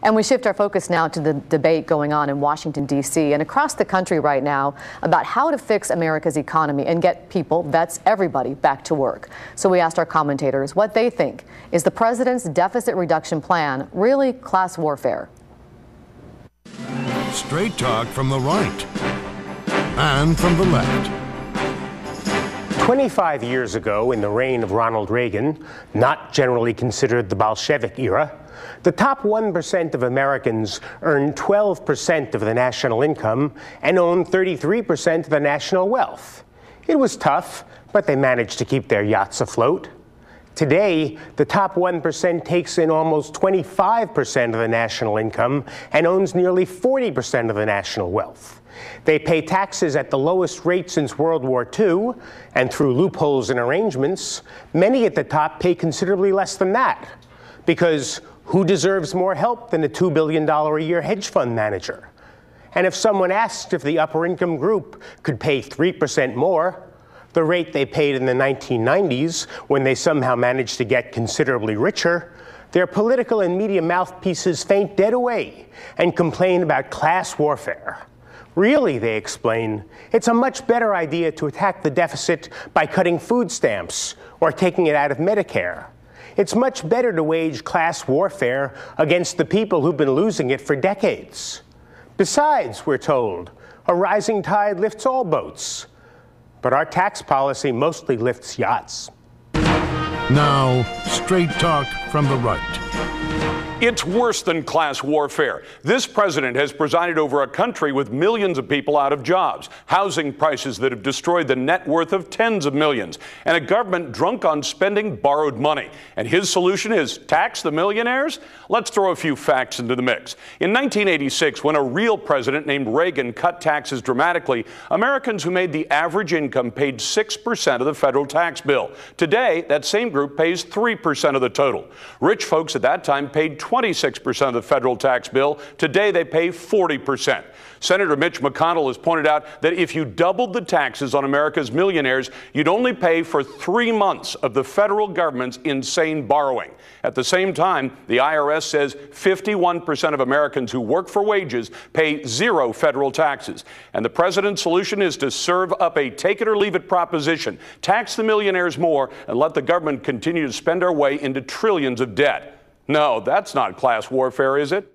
And we shift our focus now to the debate going on in Washington, D.C. and across the country right now about how to fix America's economy and get people, vets, everybody back to work. So we asked our commentators what they think. Is the president's deficit reduction plan really class warfare? Straight talk from the right and from the left. 25 years ago, in the reign of Ronald Reagan, not generally considered the Bolshevik era, the top 1% of Americans earned 12% of the national income and owned 33% of the national wealth. It was tough, but they managed to keep their yachts afloat. Today, the top 1% takes in almost 25% of the national income and owns nearly 40% of the national wealth. They pay taxes at the lowest rate since World War II, and through loopholes and arrangements, many at the top pay considerably less than that. Because who deserves more help than a $2 billion a year hedge fund manager? And if someone asked if the upper income group could pay 3% more, the rate they paid in the 1990s, when they somehow managed to get considerably richer, their political and media mouthpieces faint dead away and complain about class warfare. Really, they explain, it's a much better idea to attack the deficit by cutting food stamps or taking it out of Medicare. It's much better to wage class warfare against the people who've been losing it for decades. Besides, we're told, a rising tide lifts all boats. But our tax policy mostly lifts yachts. Now, straight talk from the right. It's worse than class warfare. This president has presided over a country with millions of people out of jobs, housing prices that have destroyed the net worth of tens of millions, and a government drunk on spending borrowed money. And his solution is tax the millionaires? Let's throw a few facts into the mix. In 1986, when a real president named Reagan cut taxes dramatically, Americans who made the average income paid 6% of the federal tax bill. Today, that same group pays 3% of the total. Rich folks at that time paid 26% of the federal tax bill. Today, they pay 40%. Senator Mitch McConnell has pointed out that if you doubled the taxes on America's millionaires, you'd only pay for 3 months of the federal government's insane borrowing. At the same time, the IRS says 51% of Americans who work for wages pay 0 federal taxes. And the president's solution is to serve up a take-it-or-leave-it proposition, tax the millionaires more, and let the government continue to spend our way into trillions of debt. No, that's not class warfare, is it?